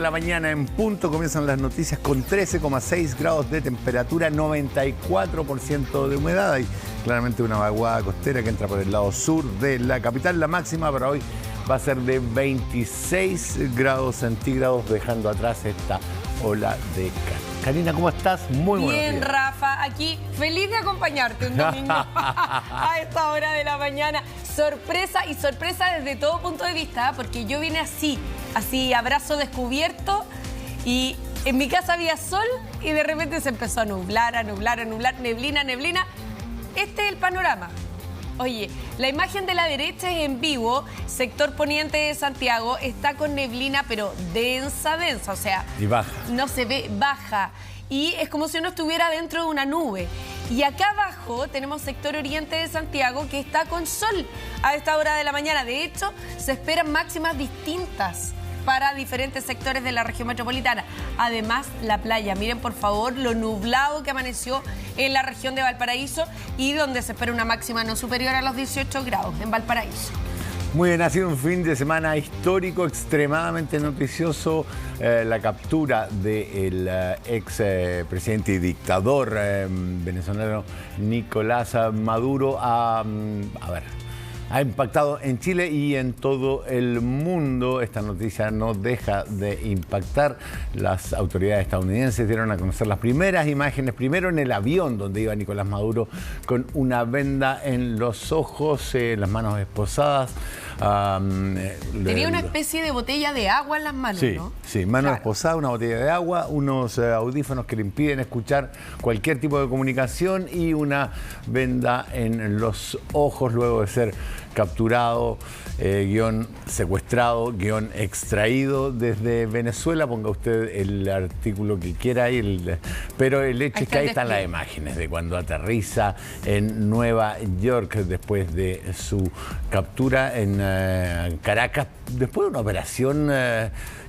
La mañana en punto comienzan las noticias con 13,6 grados de temperatura, 94% de humedad. Hay claramente una vaguada costera que entra por el lado sur de la capital. La máxima para hoy va a ser de 26 grados centígrados, dejando atrás esta ola de calor. Karina, ¿cómo estás? Muy buenos días. Bien, Rafa, aquí feliz de acompañarte un domingo a esta hora de la mañana. Sorpresa y sorpresa desde todo punto de vista, porque yo vine así, a brazo descubierto, y en mi casa había sol y de repente se empezó a nublar, neblina. Este es el panorama. Oye, la imagen de la derecha es en vivo, sector poniente de Santiago, está con neblina, pero densa, o sea... Y baja. No se ve, baja. Y es como si uno estuviera dentro de una nube. Y acá abajo tenemos sector oriente de Santiago que está con sol a esta hora de la mañana. De hecho, se esperan máximas distintas para diferentes sectores de la región metropolitana. Además, la playa. Miren, por favor, lo nublado que amaneció en la región de Valparaíso y donde se espera una máxima no superior a los 18 grados en Valparaíso. Muy bien, ha sido un fin de semana histórico, extremadamente noticioso. La captura del ex presidente y dictador venezolano Nicolás Maduro ha impactado en Chile y en todo el mundo. Esta noticia no deja de impactar. Las autoridades estadounidenses dieron a conocer las primeras imágenes, primero en el avión donde iba Nicolás Maduro con una venda en los ojos, las manos esposadas. Tenía una especie de botella de agua en las manos, sí, ¿no? Sí, manos esposadas, una botella de agua, unos audífonos que le impiden escuchar cualquier tipo de comunicación y una venda en los ojos luego de ser capturado, secuestrado, extraído desde Venezuela. Ponga usted el artículo que quiera, pero el hecho es que ahí están las imágenes de cuando aterriza en Nueva York después de su captura en Caracas, después de una operación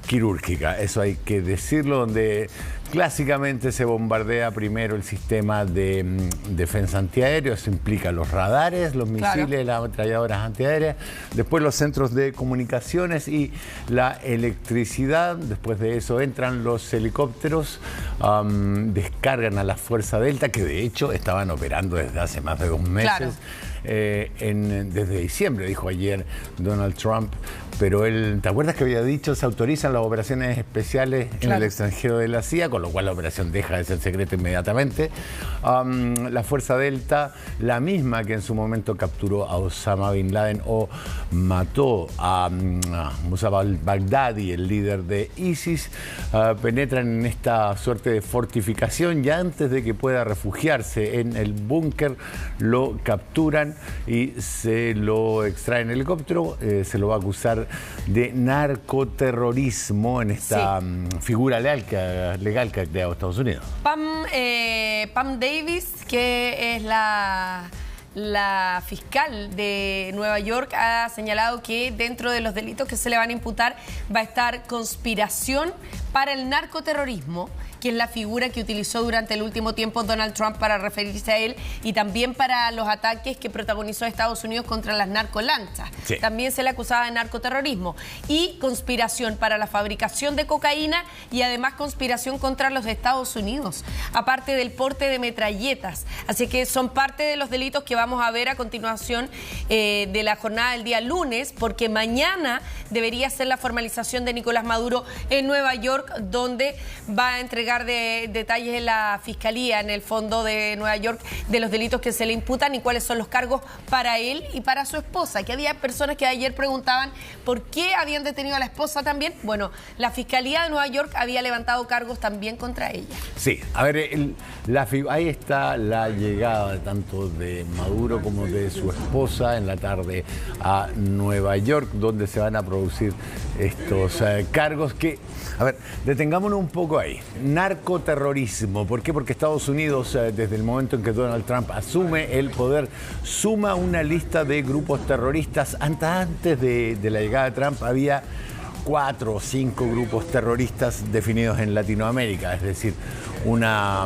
quirúrgica, eso hay que decirlo, donde clásicamente se bombardea primero el sistema de defensa antiaéreo. Eso implica los radares, los misiles, las ametralladoras antiaéreas, después los centros de comunicaciones y la electricidad. Después de eso entran los helicópteros, descargan a la Fuerza Delta, que de hecho estaban operando desde hace más de 2 meses. Desde diciembre, dijo ayer Donald Trump, pero él, ¿te acuerdas que había dicho se autorizan las operaciones especiales en el extranjero de la CIA, con lo cual la operación deja de ser secreta inmediatamente? La Fuerza Delta, la misma que en su momento capturó a Osama Bin Laden o mató a Musa Baghdadi, el líder de ISIS, penetran en esta suerte de fortificación. Ya antes de que pueda refugiarse en el búnker, lo capturan y se lo extraen en helicóptero. Se lo va a acusar de narcoterrorismo en esta figura legal que ha creado Estados Unidos. Pam Davis, que es la fiscal de Nueva York, ha señalado que dentro de los delitos que se le van a imputar va a estar conspiración para el narcoterrorismo, que es la figura que utilizó durante el último tiempo Donald Trump para referirse a él, y también para los ataques que protagonizó Estados Unidos contra las narcolanchas. Sí. También se le acusaba de narcoterrorismo y conspiración para la fabricación de cocaína, y además conspiración contra los Estados Unidos, aparte del porte de metralletas. Así que son parte de los delitos que vamos a ver a continuación de la jornada del día lunes, porque mañana debería ser la formalización de Nicolás Maduro en Nueva York, donde va a entregar detalles en la Fiscalía, en el fondo de Nueva York, de los delitos que se le imputan y cuáles son los cargos para él y para su esposa. Que había personas que ayer preguntaban por qué habían detenido a la esposa también. Bueno, la Fiscalía de Nueva York había levantado cargos también contra ella. Sí, a ver, ahí está la llegada tanto de Maduro como de su esposa en la tarde a Nueva York, donde se van a producir estos cargos que, a ver, detengámonos un poco ahí. Narcoterrorismo. ¿Por qué? Porque Estados Unidos, desde el momento en que Donald Trump asume el poder, suma una lista de grupos terroristas. Antes de la llegada de Trump había 4 o 5 grupos terroristas definidos en Latinoamérica, es decir, una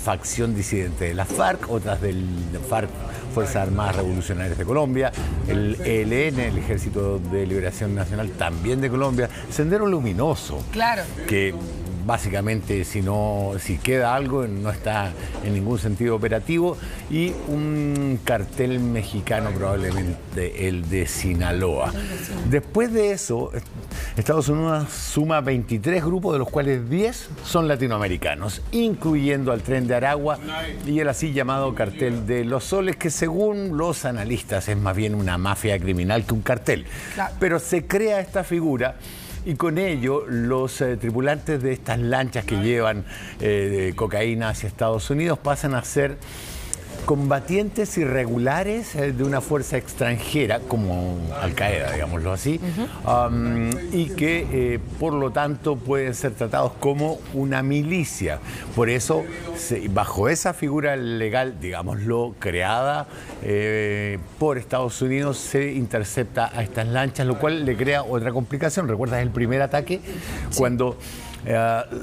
facción disidente de la FARC, otras del FARC, Fuerzas Armadas Revolucionarias de Colombia, el ELN, el Ejército de Liberación Nacional, también de Colombia, Sendero Luminoso, claro, que básicamente si queda algo no está en ningún sentido operativo, y un cartel mexicano, probablemente el de Sinaloa. Después de eso, Estados Unidos suma 23 grupos, de los cuales 10 son latinoamericanos, incluyendo al Tren de Aragua y el así llamado Cartel de los Soles, que según los analistas es más bien una mafia criminal que un cartel. Claro. Pero se crea esta figura, y con ello los tripulantes de estas lanchas que llevan cocaína hacia Estados Unidos pasan a ser combatientes irregulares de una fuerza extranjera, como Al-Qaeda, digámoslo así, y que por lo tanto pueden ser tratados como una milicia. Por eso, bajo esa figura legal, digámoslo, creada por Estados Unidos, se intercepta a estas lanchas, lo cual le crea otra complicación. ¿Recuerdas el primer ataque? Sí. Cuando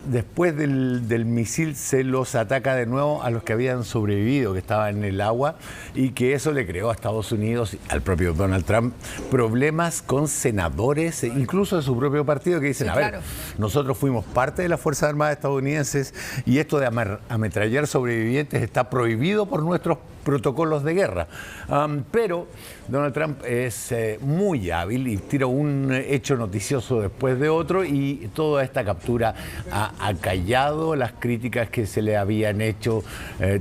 después del misil se los ataca de nuevo a los que habían sobrevivido, que estaban en el agua, y que eso le creó a Estados Unidos, al propio Donald Trump, problemas con senadores, incluso de su propio partido, que dicen, sí, claro, nosotros fuimos parte de las Fuerzas Armadas estadounidenses y esto de ametrallar sobrevivientes está prohibido por nuestros protocolos de guerra. Pero Donald Trump es muy hábil y tira un hecho noticioso después de otro, y toda esta captura ha acallado las críticas que se le habían hecho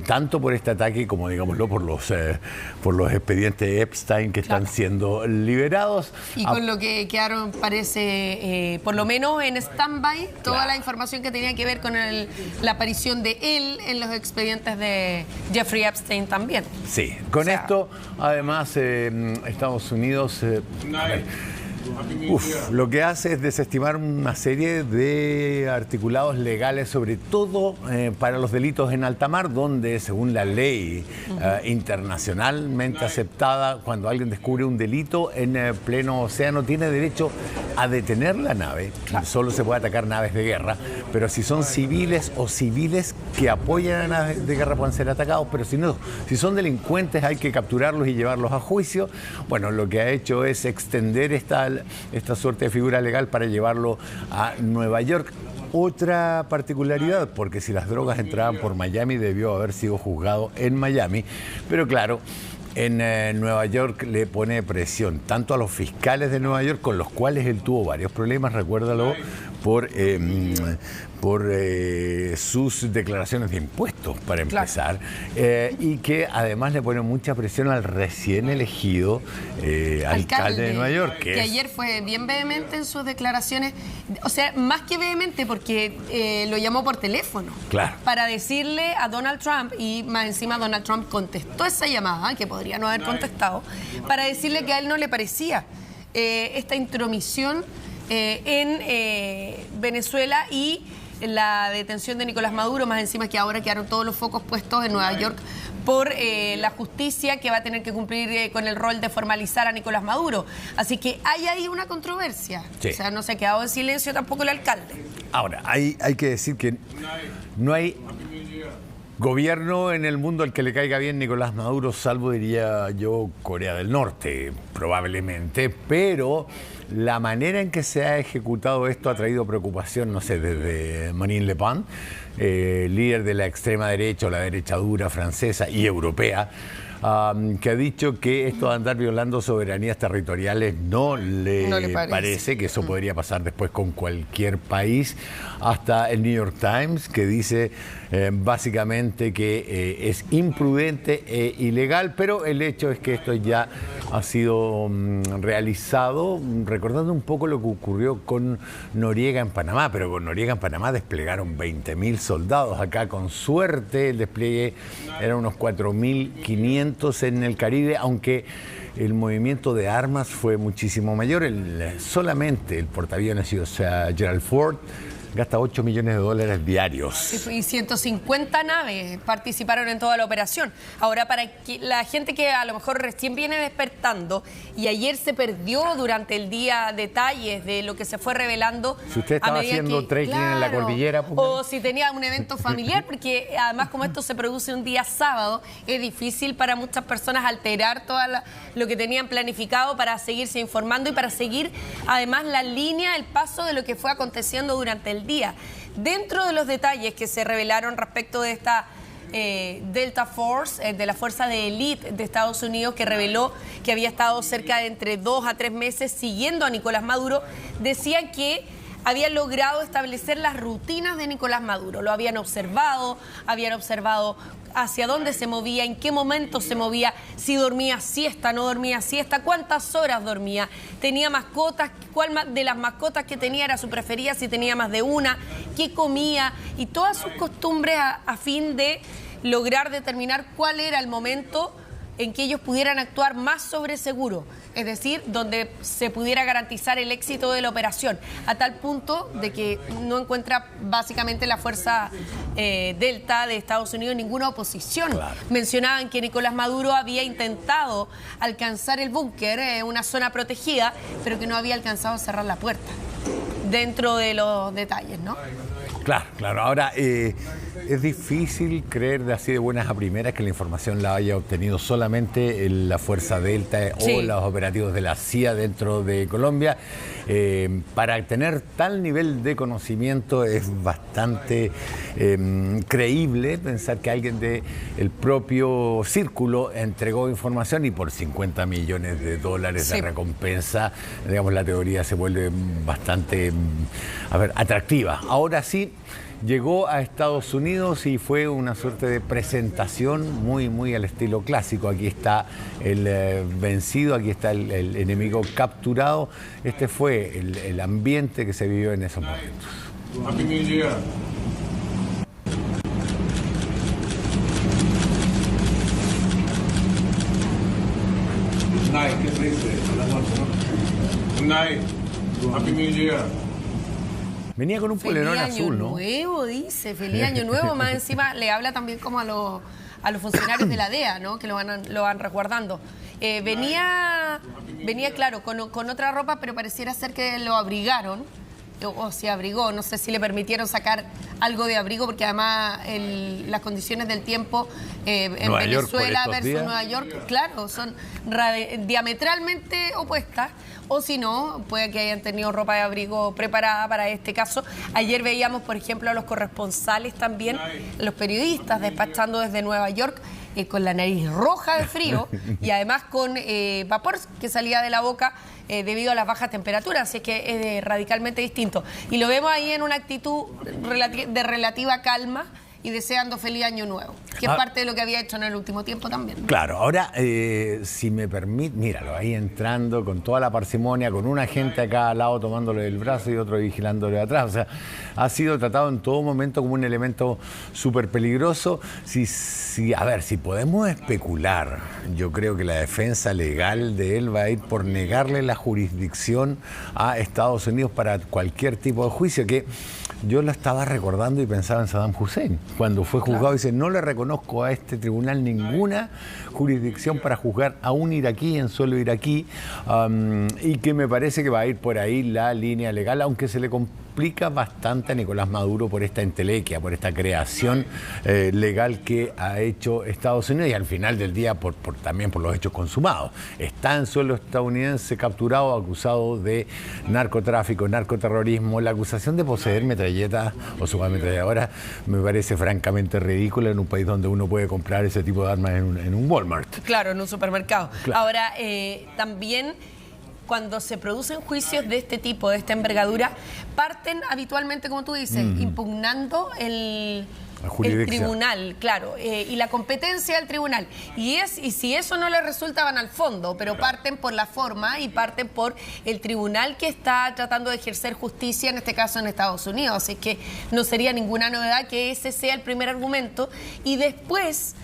tanto por este ataque como, digámoslo, por los expedientes Epstein que están siendo liberados. Y con lo que quedaron, parece, por lo menos en stand-by, toda la información que tenía que ver con la aparición de él en los expedientes de Jeffrey Epstein también. Sí, con esto, además, Estados Unidos lo que hace es desestimar una serie de articulados legales, sobre todo para los delitos en alta mar, donde según la ley internacionalmente aceptada, cuando alguien descubre un delito en pleno océano, tiene derecho a detener la nave. Solo se puede atacar naves de guerra, pero si son civiles o civiles que apoyan a naves de guerra pueden ser atacados, pero si son delincuentes hay que capturarlos y llevarlos a juicio. Bueno, lo que ha hecho es extender esta suerte de figura legal para llevarlo a Nueva York. Otra particularidad, porque si las drogas entraban por Miami, debió haber sido juzgado en Miami, pero claro, en Nueva York le pone presión tanto a los fiscales de Nueva York, con los cuales él tuvo varios problemas, recuérdalo, por sus declaraciones de impuestos, para empezar, y que además le pone mucha presión al recién elegido alcalde de Nueva York. Que ayer fue bien vehemente en sus declaraciones, o sea, más que vehemente, porque lo llamó por teléfono, claro, para decirle a Donald Trump, y más encima Donald Trump contestó esa llamada, que podría no haber contestado, para decirle que a él no le parecía esta intromisión en Venezuela y la detención de Nicolás Maduro, más encima que ahora quedaron todos los focos puestos en Nueva York por la justicia, que va a tener que cumplir con el rol de formalizar a Nicolás Maduro. Así que hay ahí una controversia. Sí. O sea, no se ha quedado en silencio tampoco el alcalde. Ahora, hay que decir que no hay gobierno en el mundo al que le caiga bien Nicolás Maduro, salvo, diría yo, Corea del Norte, probablemente, pero la manera en que se ha ejecutado esto ha traído preocupación, no sé, desde Marine Le Pen, líder de la extrema derecha o la derecha dura francesa y europea, que ha dicho que esto de andar violando soberanías territoriales no le parece, que eso podría pasar después con cualquier país, hasta el New York Times, que dice básicamente que es imprudente e ilegal, pero el hecho es que esto ya ha sido realizado, recordando un poco lo que ocurrió con Noriega en Panamá, pero con Noriega en Panamá desplegaron 20.000 soldados, acá con suerte el despliegue era unos 4.500 en el Caribe, aunque el movimiento de armas fue muchísimo mayor. Solamente el portaaviones, o sea, Gerald Ford, gasta $8 millones diarios. Y 150 naves participaron en toda la operación. Ahora, para que la gente que a lo mejor recién viene despertando y ayer se perdió durante el día detalles de lo que se fue revelando. Si usted estaba haciendo trekking en la cordillera. O si tenía un evento familiar, porque además como esto se produce un día sábado, es difícil para muchas personas alterar todo lo que tenían planificado para seguirse informando y para seguir además la línea, el paso de lo que fue aconteciendo durante el día. Dentro de los detalles que se revelaron respecto de esta Delta Force, de la fuerza de élite de Estados Unidos, que reveló que había estado cerca de entre 2 a 3 meses siguiendo a Nicolás Maduro, decían que habían logrado establecer las rutinas de Nicolás Maduro. Lo habían observado hacia dónde se movía, en qué momento se movía, si dormía siesta, no dormía siesta, cuántas horas dormía, tenía mascotas, cuál de las mascotas que tenía era su preferida, si tenía más de una, qué comía y todas sus costumbres a fin de lograr determinar cuál era el momento en que ellos pudieran actuar más sobre seguro, es decir, donde se pudiera garantizar el éxito de la operación, a tal punto de que no encuentra básicamente la fuerza Delta de Estados Unidos ninguna oposición. Claro. Mencionaban que Nicolás Maduro había intentado alcanzar el búnker, una zona protegida, pero que no había alcanzado a cerrar la puerta, dentro de los detalles, ¿no? Claro. Ahora, es difícil creer de así de buenas a primeras que la información la haya obtenido solamente la Fuerza Delta o los operativos de la CIA dentro de Colombia. Para tener tal nivel de conocimiento es bastante creíble pensar que alguien del propio círculo entregó información y por $50 millones de recompensa, digamos, la teoría se vuelve bastante atractiva. Ahora sí, llegó a Estados Unidos y fue una suerte de presentación muy al estilo clásico. Aquí está el vencido, aquí está el enemigo capturado. Este fue el ambiente que se vivió en esos momentos. Happy New Year. Night, ¿qué se dice? A la noche, ¿no? Night. Happy New Year. Venía con un polerón azul, ¿no? Feliz Año Nuevo, dice. Feliz Año Nuevo. Más encima le habla también como a los funcionarios de la DEA, ¿no? Que lo van resguardando. Venía claro, con otra ropa, pero pareciera ser que lo abrigaron. O se abrigó, no sé si le permitieron sacar algo de abrigo, porque además las condiciones del tiempo en Venezuela versus Nueva York, claro, son diametralmente opuestas. O si no, puede que hayan tenido ropa de abrigo preparada para este caso. Ayer veíamos, por ejemplo, a los corresponsales también, los periodistas despachando desde Nueva York, con la nariz roja de frío y además con vapor que salía de la boca debido a las bajas temperaturas, así que es radicalmente distinto. Y lo vemos ahí en una actitud de relativa calma y deseando feliz año nuevo, que es parte de lo que había hecho en el último tiempo también. Claro, ahora, si me permite, míralo, ahí entrando con toda la parsimonia, con una gente acá al lado tomándole el brazo y otro vigilándole atrás. O sea, ha sido tratado en todo momento como un elemento súper peligroso. A ver, si podemos especular, yo creo que la defensa legal de él va a ir por negarle la jurisdicción a Estados Unidos para cualquier tipo de juicio, que yo lo estaba recordando y pensaba en Saddam Hussein, cuando fue juzgado, dice, no le reconozco a este tribunal ninguna jurisdicción para juzgar a un iraquí en suelo iraquí, y que me parece que va a ir por ahí la línea legal, aunque se le complica bastante a Nicolás Maduro por esta entelequia, por esta creación legal que ha hecho Estados Unidos y al final del día también por los hechos consumados. Está en suelo estadounidense capturado, acusado de narcotráfico, narcoterrorismo. La acusación de poseer metralletas o subametralladoras me parece francamente ridícula en un país donde uno puede comprar ese tipo de armas en un Walmart. Claro, en un supermercado. Claro. Ahora, también cuando se producen juicios de este tipo, de esta envergadura, parten habitualmente, como tú dices, impugnando el tribunal, claro, y la competencia del tribunal. Y si eso no les resulta, van al fondo, pero parten por la forma y parten por el tribunal que está tratando de ejercer justicia, en este caso en Estados Unidos. Así que no sería ninguna novedad que ese sea el primer argumento y después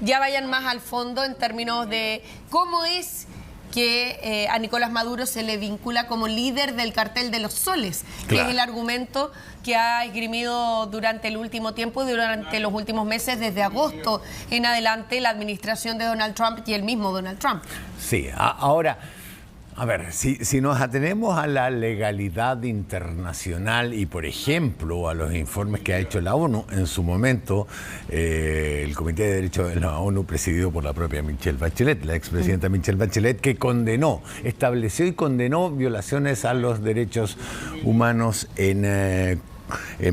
ya vayan más al fondo en términos de cómo es que a Nicolás Maduro se le vincula como líder del cartel de los soles, que es el argumento que ha esgrimido durante el último tiempo, durante los últimos meses, desde agosto en adelante, la administración de Donald Trump y el mismo Donald Trump. Sí, ahora, a ver, si nos atenemos a la legalidad internacional y, por ejemplo, a los informes que ha hecho la ONU, en su momento, el Comité de Derechos de la ONU, presidido por la propia Michelle Bachelet, la expresidenta Michelle Bachelet, que estableció y condenó violaciones a los derechos humanos en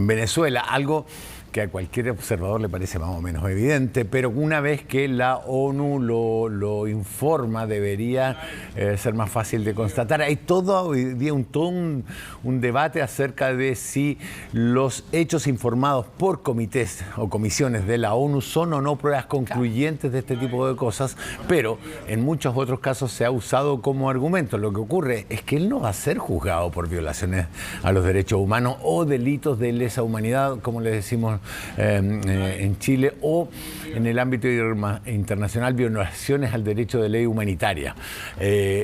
Venezuela, algo que a cualquier observador le parece más o menos evidente, pero una vez que la ONU lo informa debería ser más fácil de constatar. Hay todo hoy día un debate acerca de si los hechos informados por comités o comisiones de la ONU son o no pruebas concluyentes de este tipo de cosas, pero en muchos otros casos se ha usado como argumento. Lo que ocurre es que él no va a ser juzgado por violaciones a los derechos humanos o delitos de lesa humanidad, como le decimos en Chile, o en el ámbito internacional, violaciones al derecho de ley humanitaria.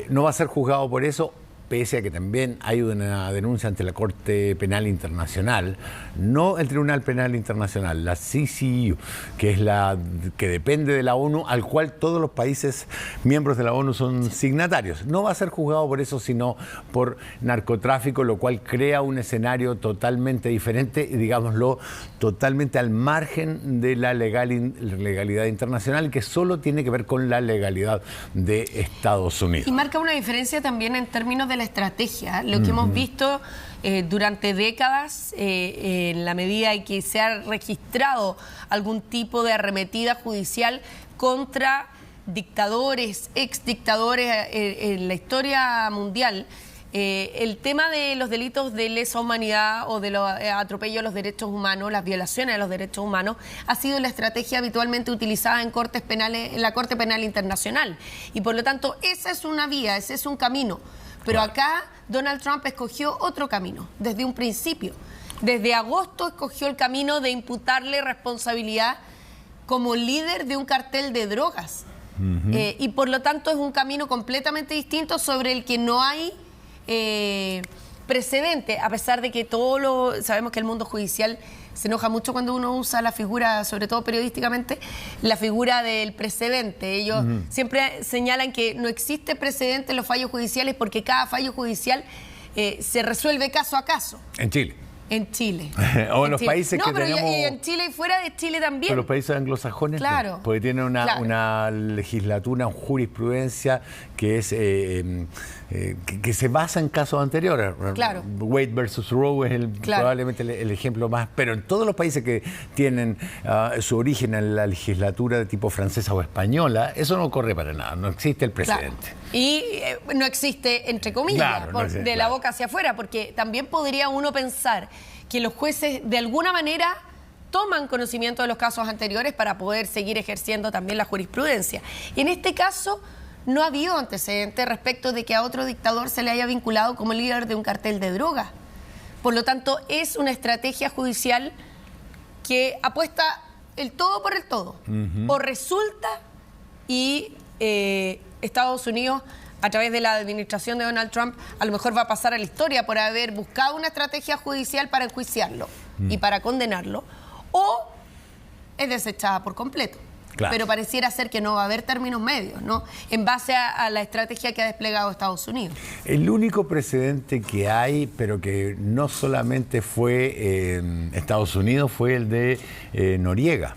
No va a ser juzgado por eso, pese a que también hay una denuncia ante la Corte Penal Internacional, no el Tribunal Penal Internacional, la CCU, que es la que depende de la ONU, al cual todos los países miembros de la ONU son signatarios. No va a ser juzgado por eso, sino por narcotráfico, lo cual crea un escenario totalmente diferente y, digámoslo, totalmente al margen de la legalidad internacional, que solo tiene que ver con la legalidad de Estados Unidos. Y marca una diferencia también en términos de la estrategia. Lo que hemos visto durante décadas, en la medida en que se ha registrado algún tipo de arremetida judicial contra dictadores, exdictadores en la historia mundial, el tema de los delitos de lesa humanidad o de los atropellos a los derechos humanos, las violaciones a los derechos humanos, ha sido la estrategia habitualmente utilizada en cortes penales, en la Corte Penal Internacional. Y por lo tanto, esa es una vía, ese es un camino. Pero acá Donald Trump escogió otro camino, desde un principio. Desde agosto escogió el camino de imputarle responsabilidad como líder de un cartel de drogas. Y por lo tanto es un camino completamente distinto sobre el que no hay precedente, a pesar de que sabemos que el mundo judicial se enoja mucho cuando uno usa la figura, sobre todo periodísticamente, la figura del precedente. Ellos siempre señalan que no existe precedente en los fallos judiciales porque cada fallo judicial se resuelve caso a caso. En Chile. En Chile. O en los países que tenemos... y en Chile y fuera de Chile también. Pero los países anglosajones, claro, porque tienen una legislatura, una jurisprudencia que es que se basa en casos anteriores. Claro. Wade versus Roe es probablemente el ejemplo más. Pero en todos los países que tienen su origen en la legislatura de tipo francesa o española, eso no ocurre para nada. No existe el precedente. Claro. Y no existe, entre comillas, de la boca hacia afuera, porque también podría uno pensar que los jueces de alguna manera toman conocimiento de los casos anteriores para poder seguir ejerciendo también la jurisprudencia. Y en este caso no ha habido antecedentes respecto de que a otro dictador se le haya vinculado como líder de un cartel de drogas. Por lo tanto, es una estrategia judicial que apuesta el todo por el todo. O resulta y Estados Unidos, a través de la administración de Donald Trump, a lo mejor va a pasar a la historia por haber buscado una estrategia judicial para enjuiciarlo y para condenarlo, o es desechada por completo. Claro. Pero pareciera ser que no va a haber términos medios, ¿no? En base a la estrategia que ha desplegado Estados Unidos. El único precedente que hay, pero que no solamente fue Estados Unidos, fue el de Noriega.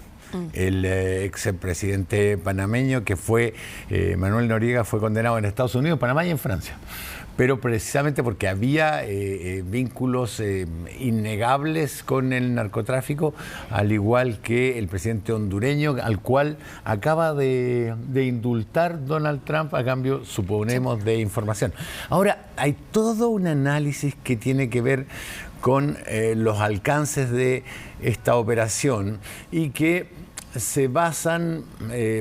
El expresidente panameño que fue, Manuel Noriega, fue condenado en Estados Unidos, Panamá y en Francia. Pero precisamente porque había vínculos innegables con el narcotráfico, al igual que el presidente hondureño, al cual acaba de indultar Donald Trump a cambio, suponemos, de información. Ahora, hay todo un análisis que tiene que ver con los alcances de esta operación y que se basan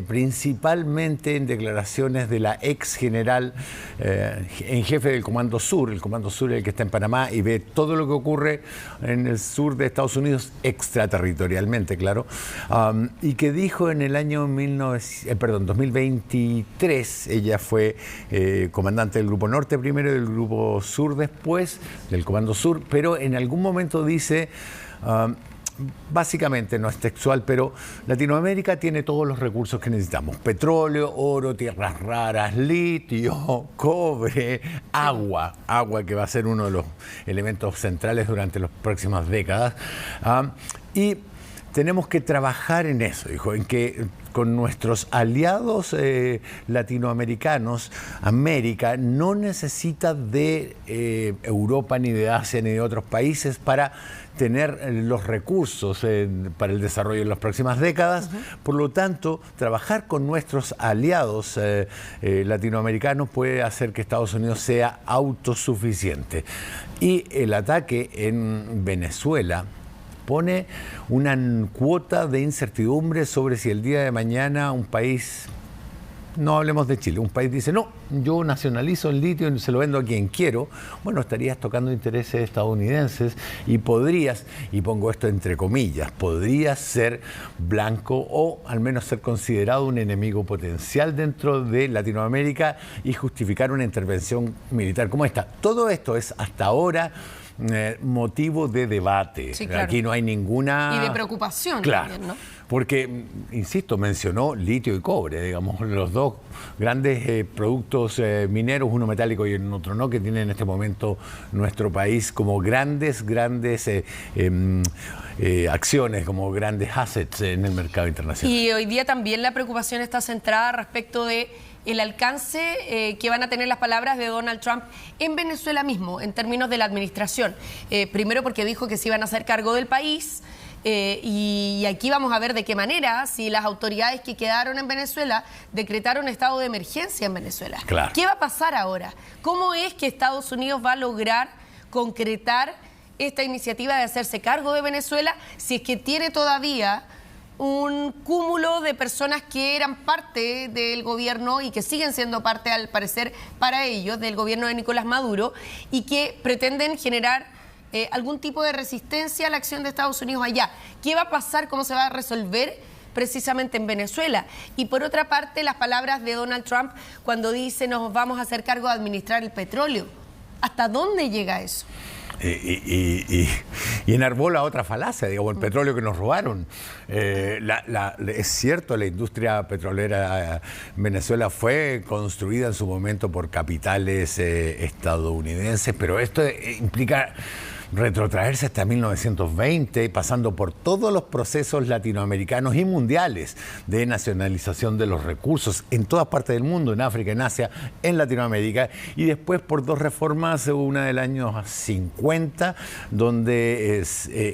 principalmente en declaraciones de la ex general en jefe del Comando Sur. El Comando Sur es el que está en Panamá y ve todo lo que ocurre en el sur de Estados Unidos, extraterritorialmente, claro, y que dijo en el año 2023, ella fue comandante del Grupo Norte primero y del Grupo Sur después, del Comando Sur, pero en algún momento dice... básicamente, no es textual, pero Latinoamérica tiene todos los recursos que necesitamos. Petróleo, oro, tierras raras, litio, cobre, agua. Agua que va a ser uno de los elementos centrales durante las próximas décadas. Y tenemos que trabajar en eso, dijo, en que con nuestros aliados latinoamericanos, América no necesita de Europa, ni de Asia, ni de otros países para tener los recursos para el desarrollo en las próximas décadas. Por lo tanto, trabajar con nuestros aliados latinoamericanos puede hacer que Estados Unidos sea autosuficiente. Y el ataque en Venezuela pone una cuota de incertidumbre sobre si el día de mañana un país, no hablemos de Chile, un país dice, no, yo nacionalizo el litio y se lo vendo a quien quiero, bueno, estarías tocando intereses estadounidenses y podrías, y pongo esto entre comillas, podrías ser blanco o al menos ser considerado un enemigo potencial dentro de Latinoamérica y justificar una intervención militar como esta. Todo esto es hasta ahora motivo de debate. Sí, claro. Aquí no hay ninguna... Y de preocupación, claro, también, ¿no? Porque, insisto, mencionó litio y cobre, digamos, los dos grandes productos mineros, uno metálico y el otro no, que tiene en este momento nuestro país como grandes acciones, como grandes assets en el mercado internacional. Y hoy día también la preocupación está centrada respecto de el alcance que van a tener las palabras de Donald Trump en Venezuela mismo, en términos de la administración. Primero porque dijo que se iban a hacer cargo del país, y aquí vamos a ver de qué manera, si las autoridades que quedaron en Venezuela decretaron estado de emergencia en Venezuela. Claro. ¿Qué va a pasar ahora? ¿Cómo es que Estados Unidos va a lograr concretar esta iniciativa de hacerse cargo de Venezuela si es que tiene todavía un cúmulo de personas que eran parte del gobierno y que siguen siendo parte, al parecer, para ellos, del gobierno de Nicolás Maduro, y que pretenden generar algún tipo de resistencia a la acción de Estados Unidos allá? ¿Qué va a pasar? ¿Cómo se va a resolver precisamente en Venezuela? Y por otra parte, las palabras de Donald Trump cuando dice nos vamos a hacer cargo de administrar el petróleo. ¿Hasta dónde llega eso? Y enarbola otra falacia, digamos, el petróleo que nos robaron. Es cierto, la industria petrolera en Venezuela fue construida en su momento por capitales estadounidenses, pero esto implica retrotraerse hasta 1920, pasando por todos los procesos latinoamericanos y mundiales de nacionalización de los recursos en todas partes del mundo, en África, en Asia, en Latinoamérica, y después por dos reformas, una del año 50, donde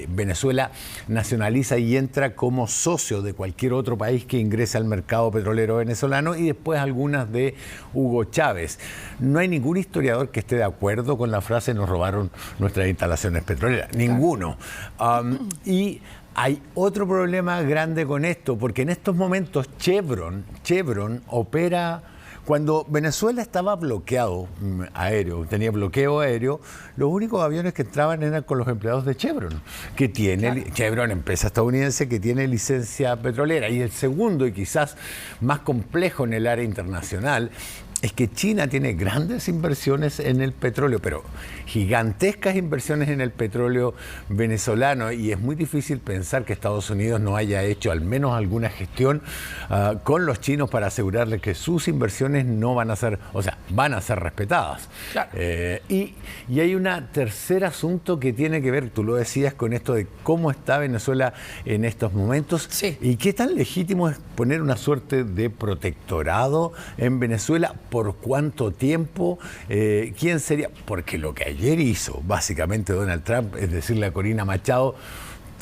Venezuela nacionaliza y entra como socio de cualquier otro país que ingrese al mercado petrolero venezolano, y después algunas de Hugo Chávez. No hay ningún historiador que esté de acuerdo con la frase nos robaron nuestras instalaciones petroleras, ninguno. Y hay otro problema grande con esto, porque en estos momentos Chevron opera. Cuando Venezuela estaba bloqueado aéreo, tenía bloqueo aéreo, los únicos aviones que entraban eran con los empleados de Chevron, que tiene, claro, Chevron, empresa estadounidense que tiene licencia petrolera. Y el segundo, y quizás más complejo en el área internacional, es que China tiene grandes inversiones en el petróleo, pero gigantescas inversiones en el petróleo venezolano, y es muy difícil pensar que Estados Unidos no haya hecho al menos alguna gestión con los chinos para asegurarles que sus inversiones no van a ser, o sea, van a ser respetadas. Claro. Y hay un tercer asunto que tiene que ver, tú lo decías, con esto de cómo está Venezuela en estos momentos. Sí. Y qué tan legítimo es poner una suerte de protectorado en Venezuela. ¿Por cuánto tiempo? ¿Quién sería? Porque lo que ayer hizo básicamente Donald Trump es decirle a Corina Machado,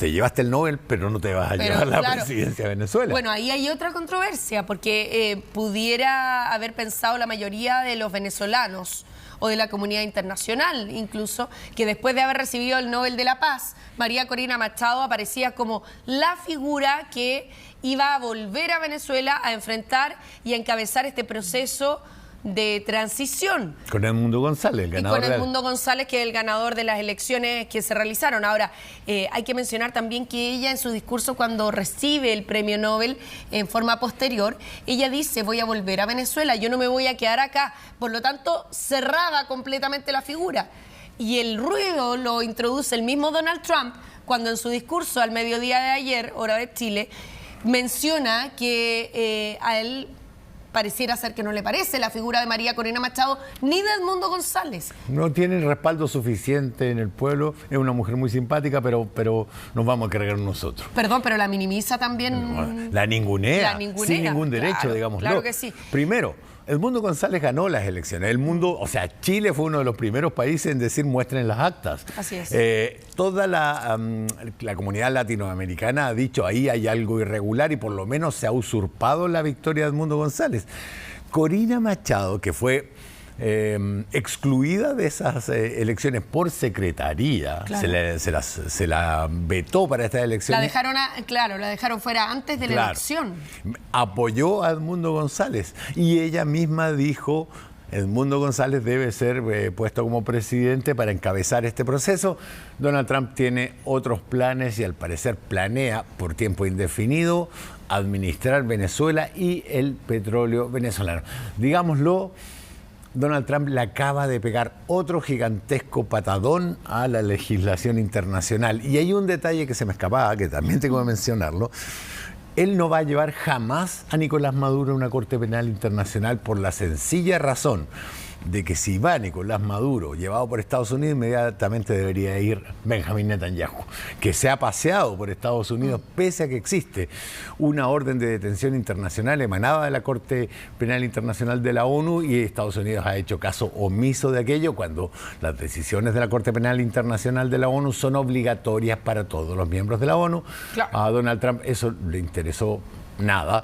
te llevaste el Nobel, pero no te vas a llevar la presidencia de Venezuela. Bueno, ahí hay otra controversia, porque pudiera haber pensado la mayoría de los venezolanos o de la comunidad internacional, incluso, que después de haber recibido el Nobel de la Paz, María Corina Machado aparecía como la figura que iba a volver a Venezuela a enfrentar y a encabezar este proceso de transición. Con Edmundo González, el ganador. Y con Edmundo González, que es el ganador de las elecciones que se realizaron. Ahora, hay que mencionar también que ella en su discurso, cuando recibe el premio Nobel en forma posterior, ella dice: voy a volver a Venezuela, yo no me voy a quedar acá. Por lo tanto, cerraba completamente la figura. Y el ruido lo introduce el mismo Donald Trump cuando en su discurso al mediodía de ayer, hora de Chile, menciona que a él pareciera ser que no le parece la figura de María Corina Machado ni de Edmundo González. No tiene el respaldo suficiente en el pueblo, es una mujer muy simpática, pero nos vamos a cargar nosotros. Perdón, pero la minimiza también. La ningunea, sin ningún derecho, claro, digámoslo. Claro que sí. Primero, Edmundo González ganó las elecciones. Chile fue uno de los primeros países en decir muestren las actas. Así es. Toda la comunidad latinoamericana ha dicho ahí hay algo irregular y por lo menos se ha usurpado la victoria de Edmundo González. Corina Machado, que fue excluida de esas elecciones por secretaría, claro, se la vetó para estas elecciones. La dejaron fuera antes de la elección. Apoyó a Edmundo González y ella misma dijo: Edmundo González debe ser puesto como presidente para encabezar este proceso. Donald Trump tiene otros planes y al parecer planea por tiempo indefinido administrar Venezuela y el petróleo venezolano. Digámoslo, Donald Trump le acaba de pegar otro gigantesco patadón a la legislación internacional. Y hay un detalle que se me escapaba, que también tengo que mencionarlo. Él no va a llevar jamás a Nicolás Maduro a una Corte Penal Internacional por la sencilla razón de que si va Nicolás Maduro llevado por Estados Unidos, inmediatamente debería ir Benjamín Netanyahu, que se ha paseado por Estados Unidos pese a que existe una orden de detención internacional emanada de la Corte Penal Internacional de la ONU, y Estados Unidos ha hecho caso omiso de aquello cuando las decisiones de la Corte Penal Internacional de la ONU son obligatorias para todos los miembros de la ONU. Claro. A Donald Trump eso le interesó nada,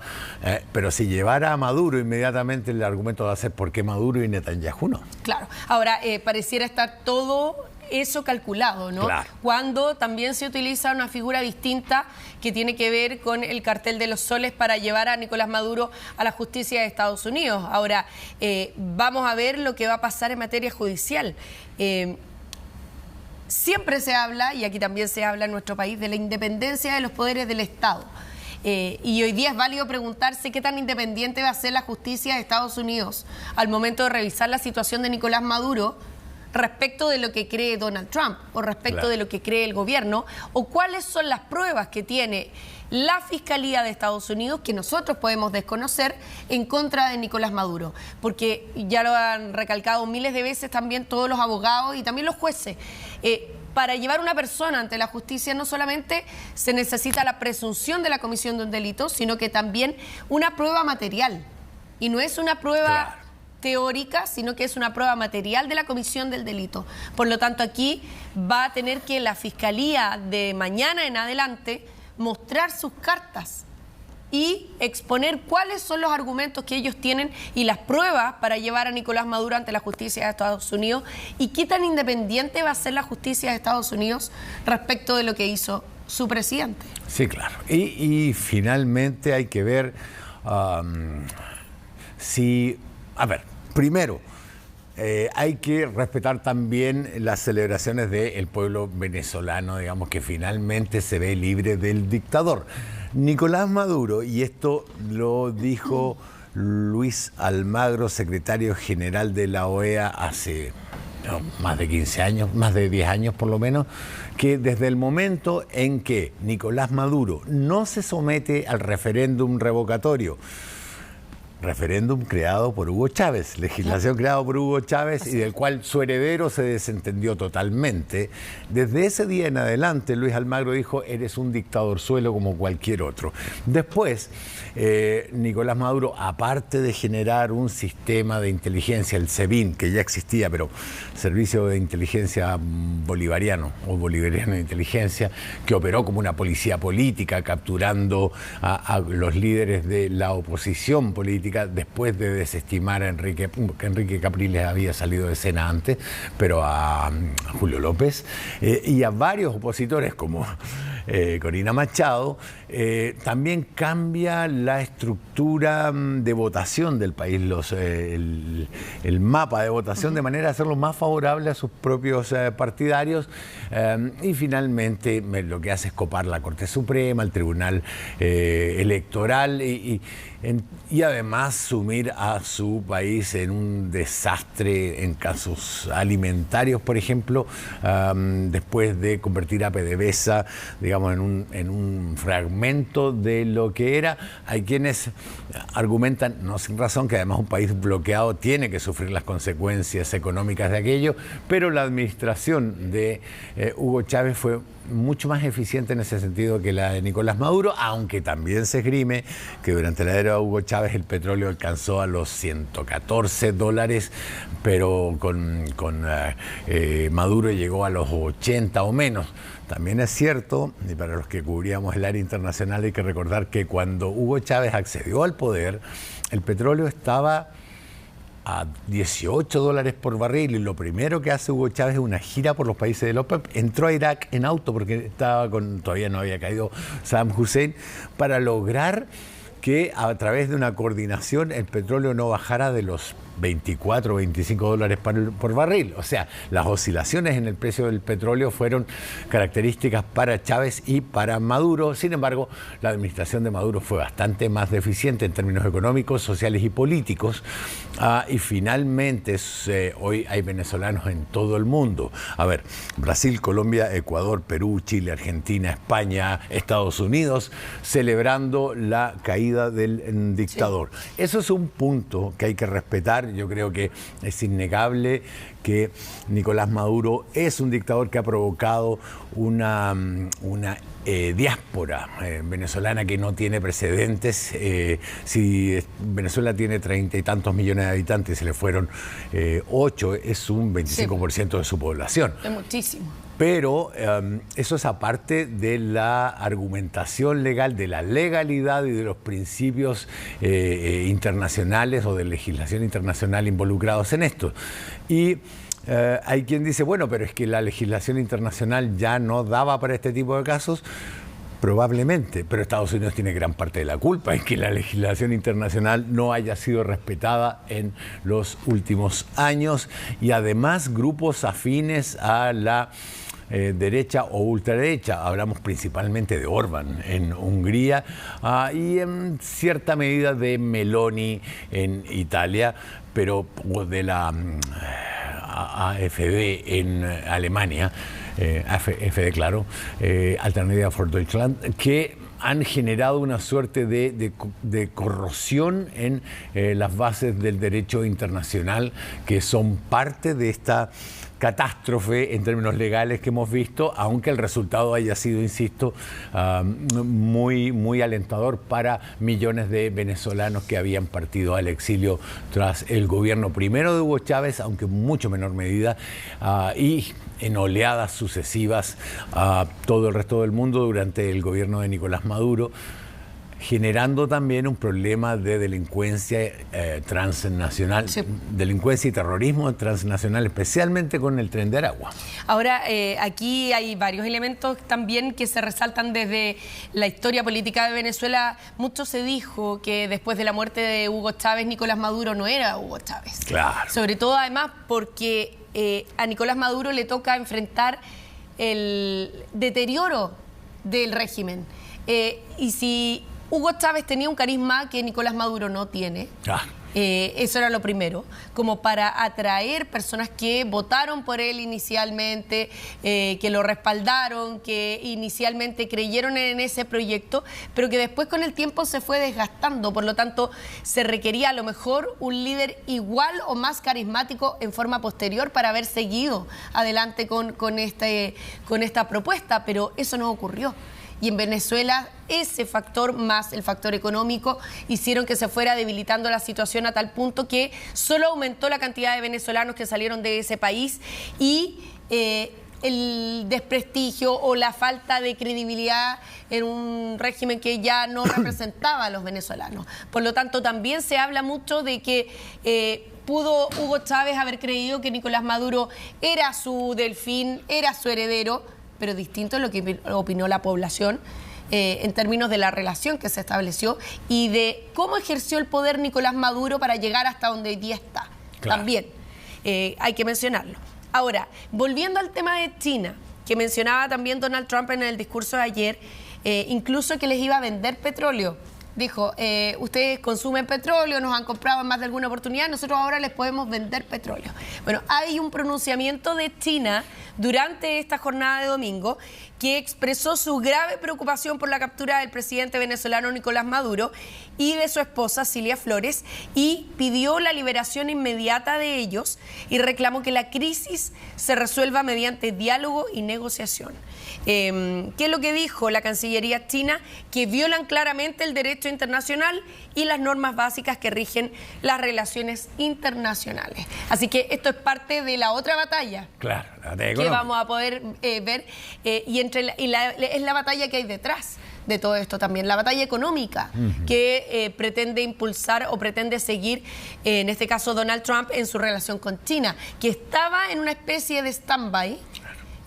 pero si llevara a Maduro, inmediatamente el argumento va a ser ¿por qué Maduro y Netanyahu no? Claro, ahora pareciera estar todo eso calculado, ¿no? Claro. Cuando también se utiliza una figura distinta que tiene que ver con el cartel de los soles para llevar a Nicolás Maduro a la justicia de Estados Unidos. Ahora, vamos a ver lo que va a pasar en materia judicial. Siempre se habla, y aquí también se habla en nuestro país, de la independencia de los poderes del Estado. Y hoy día es válido preguntarse qué tan independiente va a ser la justicia de Estados Unidos al momento de revisar la situación de Nicolás Maduro respecto de lo que cree Donald Trump o respecto de lo que cree el gobierno, o cuáles son las pruebas que tiene la Fiscalía de Estados Unidos que nosotros podemos desconocer en contra de Nicolás Maduro, porque ya lo han recalcado miles de veces también todos los abogados y también los jueces. Para llevar a una persona ante la justicia no solamente se necesita la presunción de la comisión de un delito, sino que también una prueba material. Y no es una prueba teórica, sino que es una prueba material de la comisión del delito. Por lo tanto, aquí va a tener que la Fiscalía de mañana en adelante mostrar sus cartas y exponer cuáles son los argumentos que ellos tienen y las pruebas para llevar a Nicolás Maduro ante la justicia de Estados Unidos, y qué tan independiente va a ser la justicia de Estados Unidos respecto de lo que hizo su presidente. Sí, claro. Y finalmente hay que ver primero, hay que respetar también las celebraciones del pueblo venezolano, digamos, que finalmente se ve libre del dictador. Nicolás Maduro, y esto lo dijo Luis Almagro, secretario general de la OEA hace más de 15 años, más de 10 años por lo menos, que desde el momento en que Nicolás Maduro no se somete al referéndum revocatorio, referéndum creado por Hugo Chávez, legislación creada por Hugo Chávez y del cual su heredero se desentendió totalmente. Desde ese día en adelante, Luis Almagro dijo: eres un dictadorzuelo como cualquier otro. Después, Nicolás Maduro, aparte de generar un sistema de inteligencia, el SEBIN, que ya existía, pero Servicio de Inteligencia Bolivariano o Bolivariano de Inteligencia, que operó como una policía política, capturando a los líderes de la oposición política política después de desestimar a Enrique Capriles había salido de escena antes, pero a Julio López y a varios opositores como Corina Machado. También cambia la estructura de votación del país, el mapa de votación, de manera a hacerlo más favorable a sus propios partidarios, y finalmente lo que hace es copar la Corte Suprema, el Tribunal Electoral y además sumir a su país en un desastre en casos alimentarios, por ejemplo, después de convertir a PDVSA, digamos, en un fragmento de lo que era. Hay quienes argumentan, no sin razón, que además un país bloqueado tiene que sufrir las consecuencias económicas de aquello, pero la administración de Hugo Chávez fue mucho más eficiente en ese sentido que la de Nicolás Maduro, aunque también se esgrime que durante la era de Hugo Chávez el petróleo alcanzó a los $114, pero con Maduro llegó a los 80 o menos. También es cierto, y para los que cubríamos el área internacional hay que recordar que cuando Hugo Chávez accedió al poder, el petróleo estaba a $18 por barril, y lo primero que hace Hugo Chávez es una gira por los países de la OPEP. Entró a Irak en auto porque todavía no había caído Saddam Hussein, para lograr que a través de una coordinación el petróleo no bajara de los $24 o $25 por barril. O sea, las oscilaciones en el precio del petróleo fueron características para Chávez y para Maduro. Sin embargo, la administración de Maduro fue bastante más deficiente en términos económicos, sociales y políticos. Y finalmente, hoy hay venezolanos en todo el mundo. A ver, Brasil, Colombia, Ecuador, Perú, Chile, Argentina, España, Estados Unidos, celebrando la caída del dictador. Sí. Eso es un punto que hay que respetar. Yo creo que es innegable que Nicolás Maduro es un dictador que ha provocado una diáspora venezolana que no tiene precedentes. Si Venezuela tiene 30 y tantos millones de habitantes y se le fueron 8, es un 25% de su población. Es muchísimo. Pero eso es aparte de la argumentación legal, de la legalidad y de los principios internacionales o de legislación internacional involucrados en esto. Y hay quien dice, bueno, pero es que la legislación internacional ya no daba para este tipo de casos. Probablemente, pero Estados Unidos tiene gran parte de la culpa en que la legislación internacional no haya sido respetada en los últimos años, y además grupos afines a la derecha o ultraderecha. Hablamos principalmente de Orbán en Hungría y en cierta medida de Meloni en Italia, pero de la AfD en Alemania, AfD, claro, Alternativa für Deutschland, que han generado una suerte de corrosión en las bases del derecho internacional, que son parte de esta catástrofe en términos legales que hemos visto, aunque el resultado haya sido, insisto, muy alentador para millones de venezolanos que habían partido al exilio tras el gobierno primero de Hugo Chávez, aunque en mucho menor medida, y en oleadas sucesivas a todo el resto del mundo durante el gobierno de Nicolás Maduro, generando también un problema de delincuencia transnacional, sí, delincuencia y terrorismo transnacional, especialmente con el Tren de Aragua. Ahora, aquí hay varios elementos también que se resaltan desde la historia política de Venezuela. Mucho se dijo que después de la muerte de Hugo Chávez, Nicolás Maduro no era Hugo Chávez. Claro. Sobre todo, además, porque a Nicolás Maduro le toca enfrentar el deterioro del régimen. Y si Hugo Chávez tenía un carisma que Nicolás Maduro no tiene. Eso era lo primero, como para atraer personas que votaron por él inicialmente, que lo respaldaron, que inicialmente creyeron en ese proyecto, pero que después con el tiempo se fue desgastando. Por lo tanto, se requería a lo mejor un líder igual o más carismático en forma posterior para haber seguido adelante con esta propuesta, pero eso no ocurrió. Y en Venezuela ese factor más el factor económico hicieron que se fuera debilitando la situación a tal punto que solo aumentó la cantidad de venezolanos que salieron de ese país y el desprestigio o la falta de credibilidad en un régimen que ya no representaba a los venezolanos. Por lo tanto, también se habla mucho de que pudo Hugo Chávez haber creído que Nicolás Maduro era su delfín, era su heredero, pero distinto a lo que opinó la población en términos de la relación que se estableció y de cómo ejerció el poder Nicolás Maduro para llegar hasta donde hoy día está. Claro. También hay que mencionarlo. Ahora, volviendo al tema de China, que mencionaba también Donald Trump en el discurso de ayer, incluso que les iba a vender petróleo. Dijo, ustedes consumen petróleo, nos han comprado en más de alguna oportunidad, nosotros ahora les podemos vender petróleo. Bueno, hay un pronunciamiento de China durante esta jornada de domingo que expresó su grave preocupación por la captura del presidente venezolano Nicolás Maduro y de su esposa Cilia Flores y pidió la liberación inmediata de ellos y reclamó que la crisis se resuelva mediante diálogo y negociación. ¿Qué es lo que dijo la Cancillería china? Que violan claramente el derecho internacional y las normas básicas que rigen las relaciones internacionales. Así que esto es parte de la otra batalla. Claro, la batalla que vamos a poder ver es la batalla que hay detrás de todo esto también, la batalla económica que pretende impulsar o pretende seguir, en este caso Donald Trump, en su relación con China, que estaba en una especie de stand-by.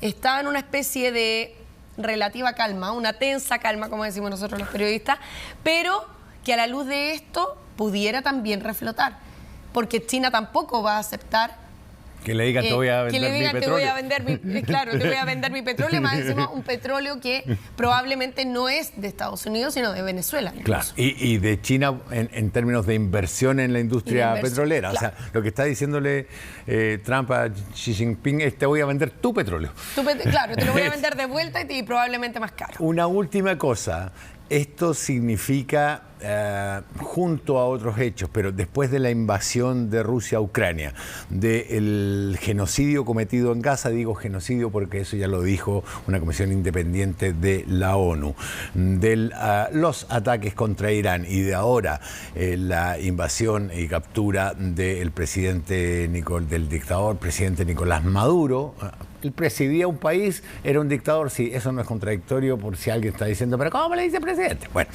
Estaba en una especie de relativa calma, una tensa calma, como decimos nosotros los periodistas, pero que a la luz de esto pudiera también reflotar, porque China tampoco va a aceptar que le digan te voy a vender mi petróleo. Te voy a vender claro, te voy a vender mi petróleo, más encima un petróleo que probablemente no es de Estados Unidos, sino de Venezuela. Claro, y de China en términos de inversión en la industria petrolera. Claro. O sea, lo que está diciéndole Trump a Xi Jinping es te voy a vender tu petróleo. Claro, te lo voy a vender de vuelta y probablemente más caro. Una última cosa. Esto significa, junto a otros hechos, pero después de la invasión de Rusia a Ucrania, del genocidio cometido en Gaza, digo genocidio porque eso ya lo dijo una comisión independiente de la ONU, de los ataques contra Irán y de ahora la invasión y captura del del dictador presidente Nicolás Maduro. Él presidía un país, era un dictador, sí, eso no es contradictorio por si alguien está diciendo, pero ¿cómo le dice presidente? Bueno,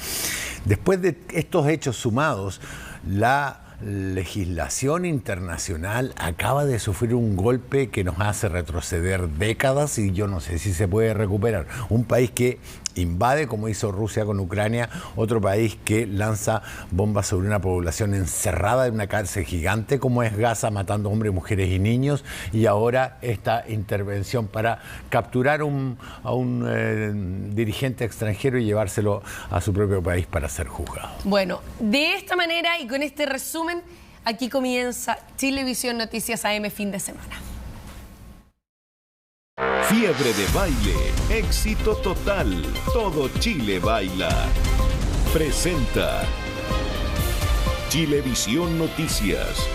después de estos hechos sumados, la legislación internacional acaba de sufrir un golpe que nos hace retroceder décadas y yo no sé si se puede recuperar. Un país que invade, como hizo Rusia con Ucrania, otro país que lanza bombas sobre una población encerrada en una cárcel gigante como es Gaza, matando hombres, mujeres y niños, y ahora esta intervención para capturar a un dirigente extranjero y llevárselo a su propio país para ser juzgado. Bueno, de esta manera y con este resumen, aquí comienza Chilevisión Noticias AM fin de semana. Fiebre de baile, éxito total, todo Chile baila. Presenta Chilevisión Noticias.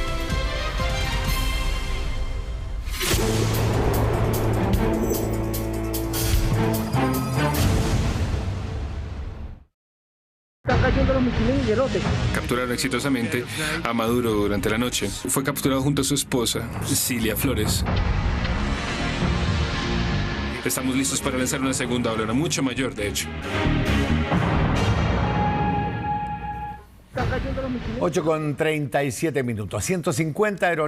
Capturaron exitosamente a Maduro durante la noche. Fue capturado junto a su esposa, Cilia Flores. Estamos listos para lanzar una segunda ola, mucho mayor, de hecho. 8:37 minutos. 150 aeronaves.